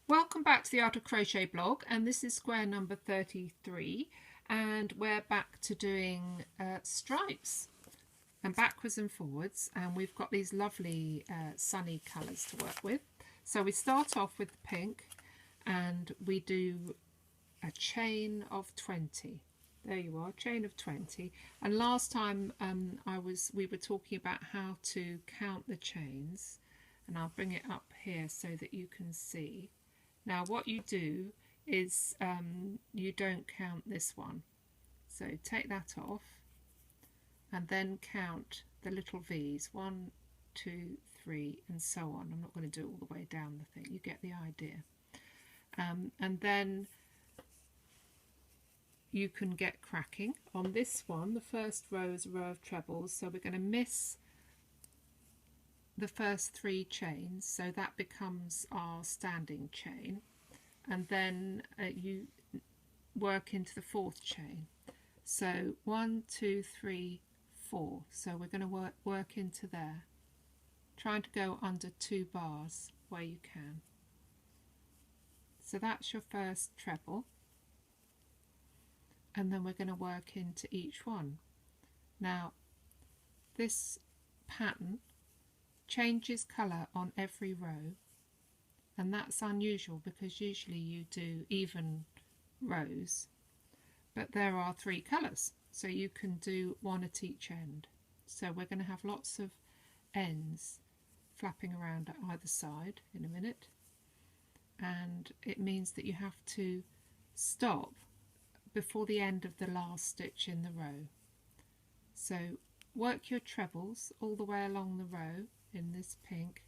Welcome back to the Art of Crochet blog, and this is square number 33, and we're back to doing stripes and backwards and forwards, and we've got these lovely sunny colours to work with. So we start off with the pink and we do a chain of 20. There you are, chain of 20. And last time we were talking about how to count the chains, and I'll bring it up here so that you can see. Now what you do is you don't count this one, so take that off and then count the little V's, 1, 2, 3 and so on. I'm not going to do it all the way down the thing, you get the idea. And then you can get cracking. On this one, the first row is a row of trebles, so we're going to miss the first 3 chains, so that becomes our standing chain, and then you work into the 4th chain. So 1, 2, 3, 4, so we're going to work into there, trying to go under 2 bars where you can. So that's your first treble, and then we're going to work into each one. Now this pattern changes colour on every row, and that's unusual because usually you do even rows, but there are 3 colours, so you can do 1 at each end. So we're going to have lots of ends flapping around at either side in a minute, and it means that you have to stop before the end of the last stitch in the row. So work your trebles all the way along the row in this pink,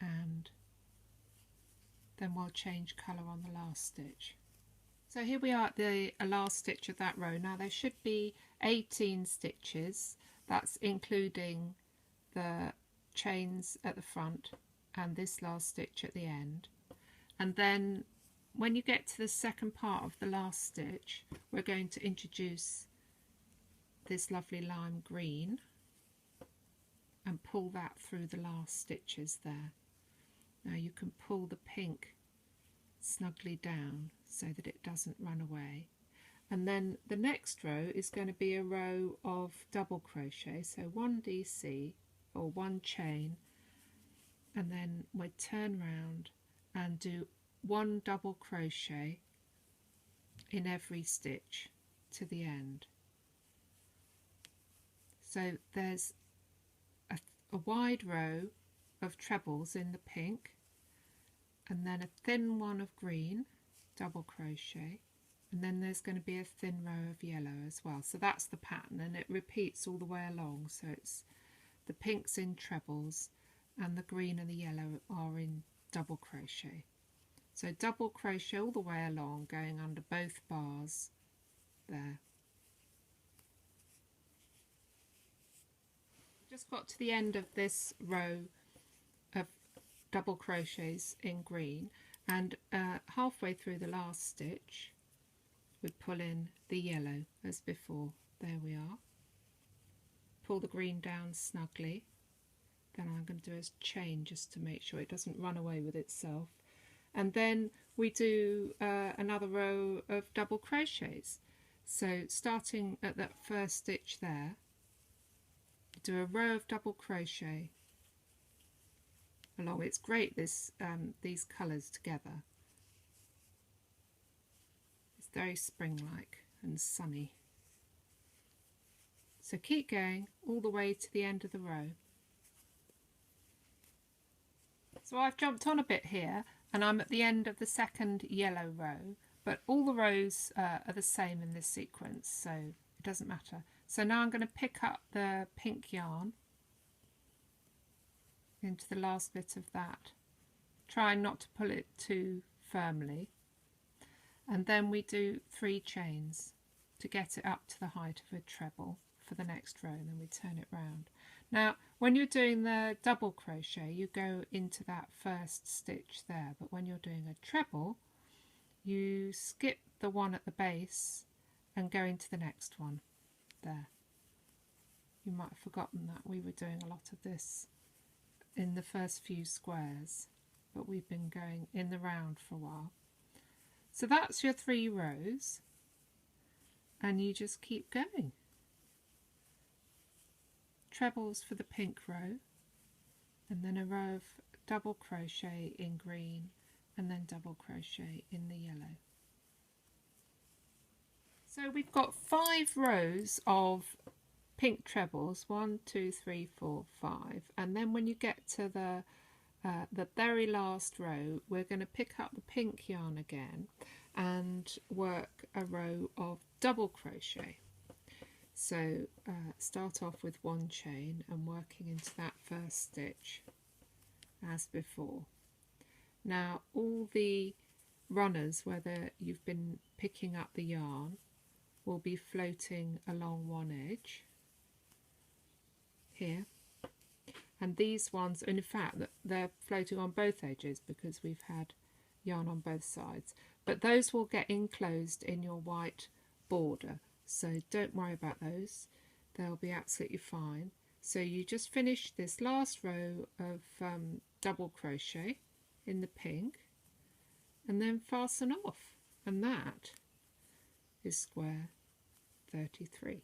and then we'll change colour on the last stitch. So here we are at the last stitch of that row. Now there should be 18 stitches, that's including the chains at the front and this last stitch at the end. And then when you get to the second part of the last stitch, we're going to introduce this lovely lime green and pull that through the last stitches there. Now you can pull the pink snugly down so that it doesn't run away. And then the next row is going to be a row of double crochet, so 1 DC or 1 chain, and then we turn round and do 1 double crochet in every stitch to the end. So there's a wide row of trebles in the pink, and then a thin one of green, double crochet, and then there's going to be a thin row of yellow as well. So that's the pattern, and it repeats all the way along. So it's the pinks in trebles and the green and the yellow are in double crochet. So double crochet all the way along, going under both bars there. Just got to the end of this row of double crochets in green, and halfway through the last stitch we pull in the yellow as before. There we are. Pull the green down snugly. Then I'm going to do a chain just to make sure it doesn't run away with itself. And then we do another row of double crochets. So starting at that first stitch there, do a row of double crochet along. It's great, this these colours together. It's very spring-like and sunny. So keep going all the way to the end of the row. So I've jumped on a bit here, and I'm at the end of the second yellow row, but all the rows are the same in this sequence, so it doesn't matter. So now I'm going to pick up the pink yarn into the last bit of that, trying not to pull it too firmly, and then we do 3 chains to get it up to the height of a treble for the next row, and then we turn it round. Now when you're doing the double crochet you go into that first stitch there, but when you're doing a treble you skip the one at the base and go into the next one there. You might have forgotten that we were doing a lot of this in the first few squares. but we've been going in the round for a while. So that's your 3 rows, and you just keep going. Trebles for the pink row, and then a row of double crochet in green, and then double crochet in the yellow. So we've got 5 rows of pink trebles, 1, 2, 3, 4, 5, and then when you get to the very last row, we're going to pick up the pink yarn again and work a row of double crochet. So start off with 1 chain and working into that first stitch as before. Now all the runners, whether you've been picking up the yarn, will be floating along one edge here, and these ones, and in fact they're floating on both edges because we've had yarn on both sides, but those will get enclosed in your white border, so don't worry about those, they'll be absolutely fine. So you just finish this last row of double crochet in the pink and then fasten off, and that is square 33.